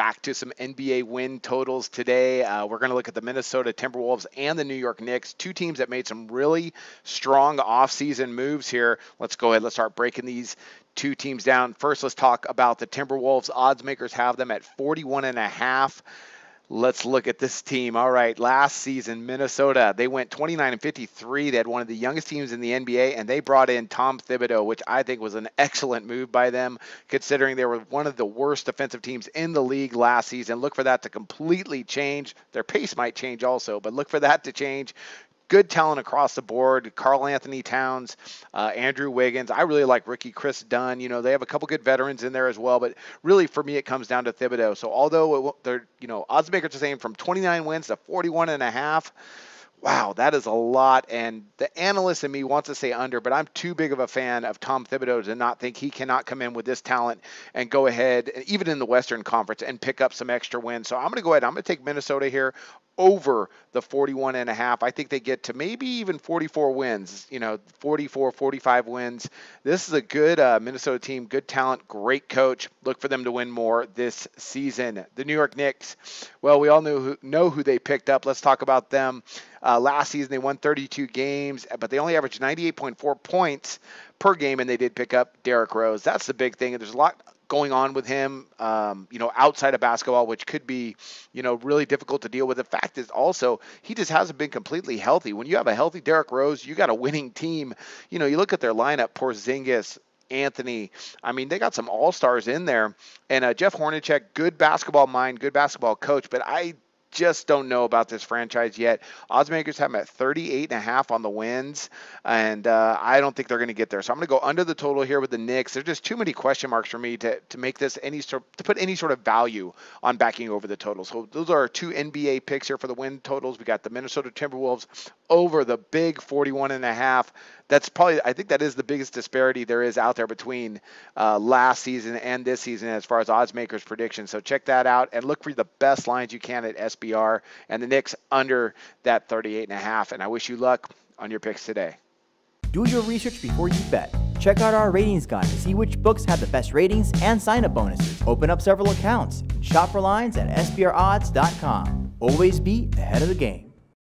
back to some NBA win totals today. We're going to look at the Minnesota Timberwolves and the New York Knicks, two teams that made some really strong offseason moves here. Let's go ahead. Let's start breaking these two teams down. First, let's talk about the Timberwolves. Odds makers have them at 41.5. Let's look at this team. All right, last season, Minnesota, they went 29-53. They had one of the youngest teams in the NBA, and they brought in Tom Thibodeau, which I think was an excellent move by them, considering they were one of the worst defensive teams in the league last season. Look for that to completely change. Their pace might change also, but look for that to change. Good talent across the board. Karl Anthony Towns, Andrew Wiggins. I really like rookie Chris Dunn. You know, they have a couple good veterans in there as well, but really for me, it comes down to Thibodeau. So although they're, odds makers are saying from 29 wins to 41.5, wow, that is a lot. And the analyst in me wants to say under, but I'm too big of a fan of Tom Thibodeau to not think he cannot come in with this talent and go ahead, even in the Western Conference, and pick up some extra wins. So I'm going to go ahead. I'm going to take Minnesota here over the 41.5. I think they get to maybe even 44 wins, 44, 45 wins. This is a good Minnesota team, good talent, great coach. Look for them to win more this season. The New York Knicks, well, we all know who they picked up. Let's talk about them. Last season, they won 32 games, but they only averaged 98.4 points per game, and they did pick up Derrick Rose. That's the big thing. There's a lot going on with him, outside of basketball, which could be, really difficult to deal with. The fact is also he just hasn't been completely healthy. When you have a healthy Derrick Rose, you got a winning team. You look at their lineup, Porzingis, Anthony. I mean, they got some all-stars in there. And Jeff Hornacek, good basketball mind, good basketball coach, but I just don't know about this franchise yet. Odds makers have them at 38.5 on the wins, and I don't think they're going to get there. So I'm going to go under the total here with the Knicks. There's just too many question marks for me to make this to put any sort of value on backing over the total. So those are our two NBA picks here for the win totals. We got the Minnesota Timberwolves over the big 41.5. That's probably, I think that is the biggest disparity there is out there between last season and this season as far as odds makers predictions. So check that out and look for the best lines you can at SBR, and the Knicks under that 38.5. And I wish you luck on your picks today. Do your research before you bet. Check out our ratings guide to see which books have the best ratings and sign-up bonuses. Open up several accounts and shop for lines at SBRodds.com. Always be ahead of the game.